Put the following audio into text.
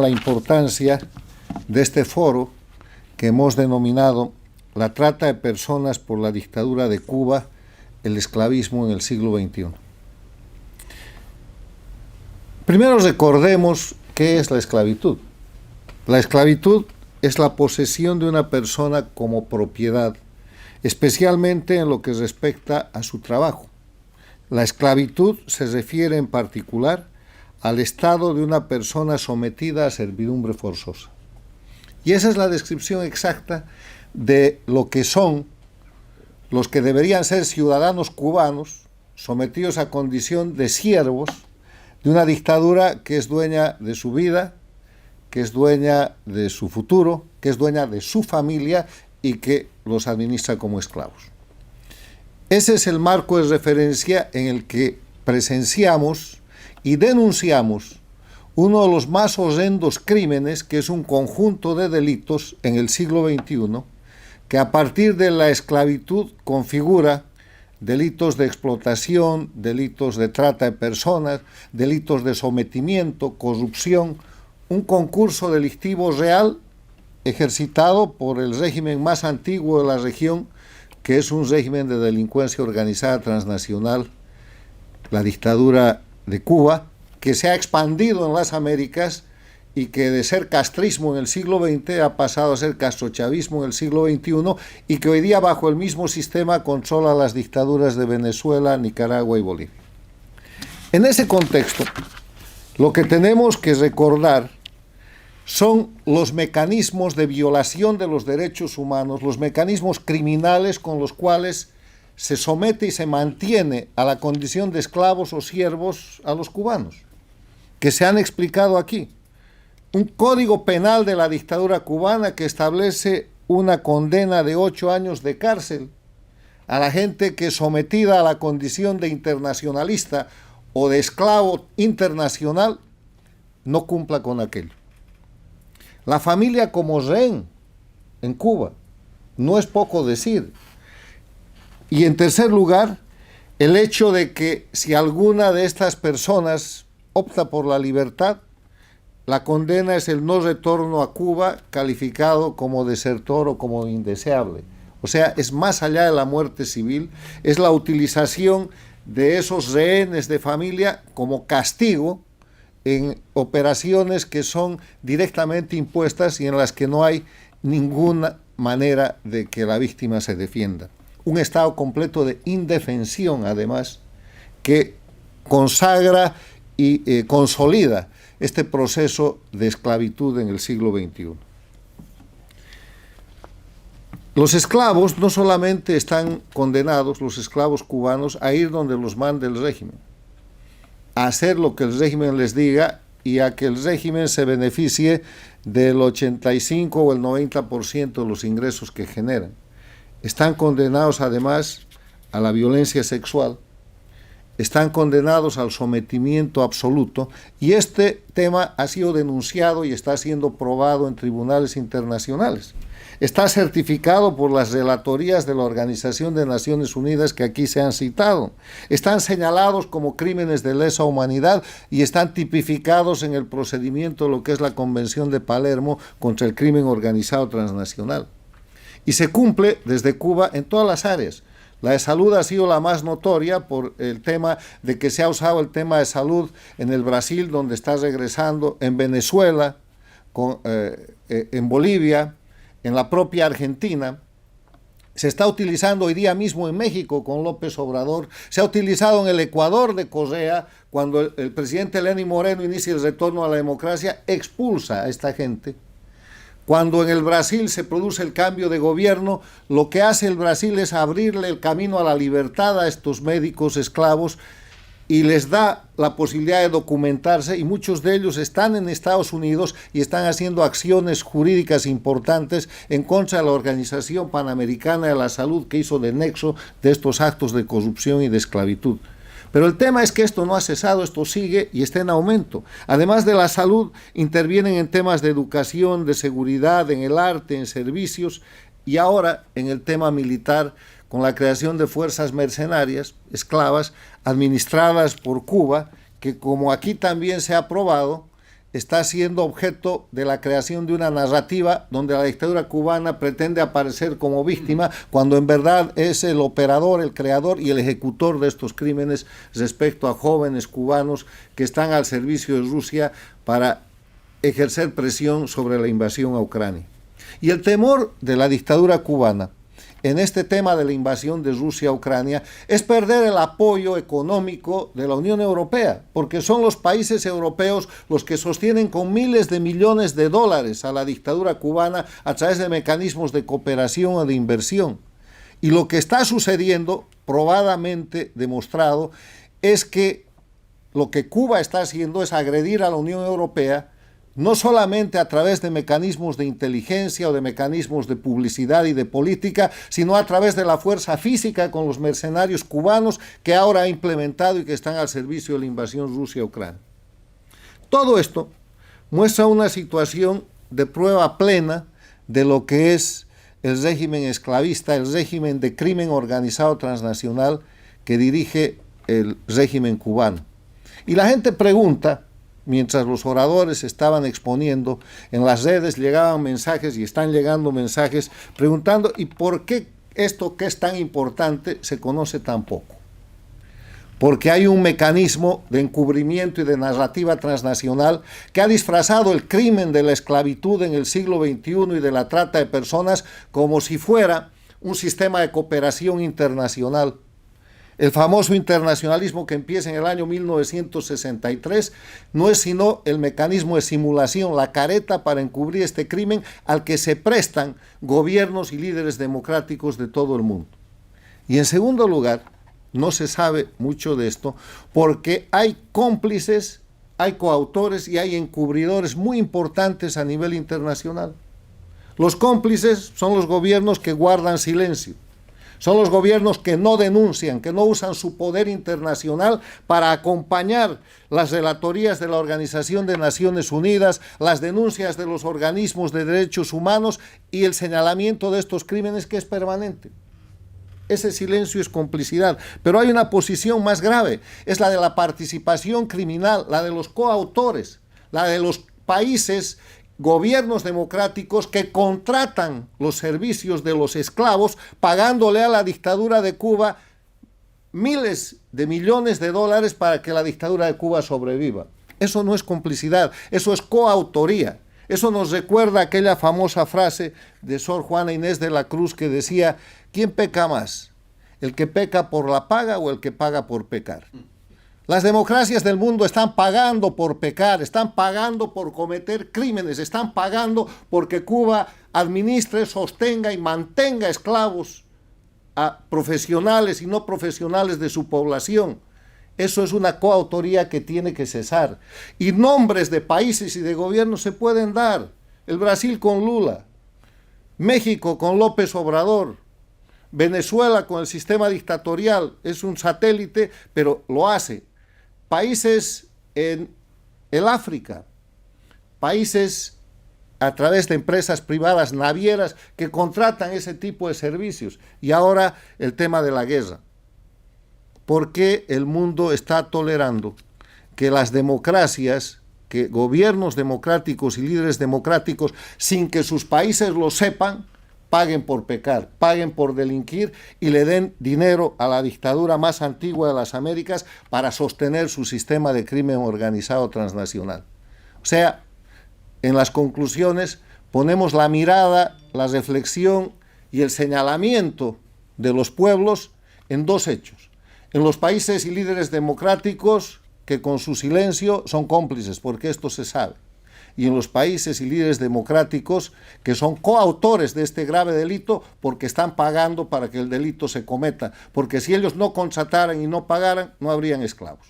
la importancia de este foro que hemos denominado La trata de personas por la dictadura de Cuba, el esclavismo en el siglo XXI. Primero recordemos qué es la esclavitud. La esclavitud es la posesión de una persona como propiedad, especialmente en lo que respecta a su trabajo. La esclavitud se refiere en particular al estado de una persona sometida a servidumbre forzosa. Y esa es la descripción exacta de lo que son los que deberían ser ciudadanos cubanos sometidos a condición de siervos de una dictadura que es dueña de su vida, que es dueña de su futuro, que es dueña de su familia y que los administra como esclavos. Ese es el marco de referencia en el que presenciamos y denunciamos uno de los más horrendos crímenes, que es un conjunto de delitos en el siglo XXI, que a partir de la esclavitud configura delitos de explotación, delitos de trata de personas, delitos de sometimiento, corrupción, un concurso delictivo real ejercitado por el régimen más antiguo de la región, que es un régimen de delincuencia organizada transnacional, la dictadura de Cuba, que se ha expandido en las Américas y que de ser castrismo en el siglo XX ha pasado a ser castrochavismo en el siglo XXI y que hoy día bajo el mismo sistema controla las dictaduras de Venezuela, Nicaragua y Bolivia. En ese contexto, lo que tenemos que recordar son los mecanismos de violación de los derechos humanos, los mecanismos criminales con los cuales se somete y se mantiene a la condición de esclavos o siervos a los cubanos, que se han explicado aquí. Un código penal de la dictadura cubana que establece una condena de 8 años de cárcel a la gente que, sometida a la condición de internacionalista o de esclavo internacional, no cumpla con aquello. La familia como rehén en Cuba, no es poco decir. Y en tercer lugar, el hecho de que si alguna de estas personas opta por la libertad, la condena es el no retorno a Cuba, calificado como desertor o como indeseable. O sea, es más allá de la muerte civil, es la utilización de esos rehenes de familia como castigo en operaciones que son directamente impuestas y en las que no hay ninguna manera de que la víctima se defienda. Un estado completo de indefensión, además, que consagra y consolida este proceso de esclavitud en el siglo XXI. Los esclavos no solamente están condenados, los esclavos cubanos, a ir donde los mande el régimen, a hacer lo que el régimen les diga y a que el régimen se beneficie del 85 o el 90% de los ingresos que generan. Están condenados además a la violencia sexual, están condenados al sometimiento absoluto, y este tema ha sido denunciado y está siendo probado en tribunales internacionales. Está certificado por las relatorías de la Organización de Naciones Unidas que aquí se han citado. Están señalados como crímenes de lesa humanidad y están tipificados en el procedimiento de lo que es la Convención de Palermo contra el crimen organizado transnacional. Y se cumple desde Cuba en todas las áreas. La de salud ha sido la más notoria por el tema de que se ha usado el tema de salud en el Brasil, donde está regresando, en Venezuela, en Bolivia, en la propia Argentina. Se está utilizando hoy día mismo en México con López Obrador, se ha utilizado en el Ecuador de Correa, cuando el presidente Lenín Moreno inicia el retorno a la democracia, expulsa a esta gente. Cuando en el Brasil se produce el cambio de gobierno, lo que hace el Brasil es abrirle el camino a la libertad a estos médicos esclavos y les da la posibilidad de documentarse, y muchos de ellos están en Estados Unidos y están haciendo acciones jurídicas importantes en contra de la Organización Panamericana de la Salud, que hizo de nexo de estos actos de corrupción y de esclavitud. Pero el tema es que esto no ha cesado, esto sigue y está en aumento. Además de la salud, intervienen en temas de educación, de seguridad, en el arte, en servicios, y ahora en el tema militar, con la creación de fuerzas mercenarias, esclavas, administradas por Cuba, que como aquí también se ha probado, está siendo objeto de la creación de una narrativa donde la dictadura cubana pretende aparecer como víctima, cuando en verdad es el operador, el creador y el ejecutor de estos crímenes respecto a jóvenes cubanos que están al servicio de Rusia para ejercer presión sobre la invasión a Ucrania. Y el temor de la dictadura cubana en este tema de la invasión de Rusia a Ucrania es perder el apoyo económico de la Unión Europea, porque son los países europeos los que sostienen con miles de millones de dólares a la dictadura cubana a través de mecanismos de cooperación o de inversión. Y lo que está sucediendo, probadamente demostrado, es que lo que Cuba está haciendo es agredir a la Unión Europea, no solamente a través de mecanismos de inteligencia o de mecanismos de publicidad y de política, sino a través de la fuerza física con los mercenarios cubanos que ahora ha implementado y que están al servicio de la invasión Rusia a Ucrania. Todo esto muestra una situación de prueba plena de lo que es el régimen esclavista, el régimen de crimen organizado transnacional que dirige el régimen cubano. Y la gente pregunta, mientras los oradores estaban exponiendo, en las redes llegaban mensajes y están llegando mensajes preguntando ¿y por qué esto que es tan importante se conoce tan poco? Porque hay un mecanismo de encubrimiento y de narrativa transnacional que ha disfrazado el crimen de la esclavitud en el siglo XXI y de la trata de personas como si fuera un sistema de cooperación internacional. El famoso internacionalismo que empieza en el año 1963 no es sino el mecanismo de simulación, la careta para encubrir este crimen al que se prestan gobiernos y líderes democráticos de todo el mundo. Y en segundo lugar, no se sabe mucho de esto porque hay cómplices, hay coautores y hay encubridores muy importantes a nivel internacional. Los cómplices son los gobiernos que guardan silencio. Son los gobiernos que no denuncian, que no usan su poder internacional para acompañar las relatorías de la Organización de Naciones Unidas, las denuncias de los organismos de derechos humanos y el señalamiento de estos crímenes que es permanente. Ese silencio es complicidad. Pero hay una posición más grave, es la de la participación criminal, la de los coautores, la de los países, gobiernos democráticos que contratan los servicios de los esclavos pagándole a la dictadura de Cuba miles de millones de dólares para que la dictadura de Cuba sobreviva. Eso no es complicidad, eso es coautoría. Eso nos recuerda aquella famosa frase de Sor Juana Inés de la Cruz que decía: ¿quién peca más? ¿El que peca por la paga o el que paga por pecar? Las democracias del mundo están pagando por pecar, están pagando por cometer crímenes, están pagando porque Cuba administre, sostenga y mantenga esclavos a profesionales y no profesionales de su población. Eso es una coautoría que tiene que cesar. Y nombres de países y de gobiernos se pueden dar. El Brasil con Lula, México con López Obrador, Venezuela con el sistema dictatorial, es un satélite, pero lo hace. Países en el África, países a través de empresas privadas navieras que contratan ese tipo de servicios. Y ahora el tema de la guerra. ¿Por qué el mundo está tolerando que las democracias, que gobiernos democráticos y líderes democráticos, sin que sus países lo sepan, paguen por pecar, paguen por delinquir y le den dinero a la dictadura más antigua de las Américas para sostener su sistema de crimen organizado transnacional? O sea, en las conclusiones ponemos la mirada, la reflexión y el señalamiento de los pueblos en dos hechos. En los países y líderes democráticos que con su silencio son cómplices, porque esto se sabe. Y en los países y líderes democráticos que son coautores de este grave delito porque están pagando para que el delito se cometa. Porque si ellos no constataran y no pagaran, no habrían esclavos.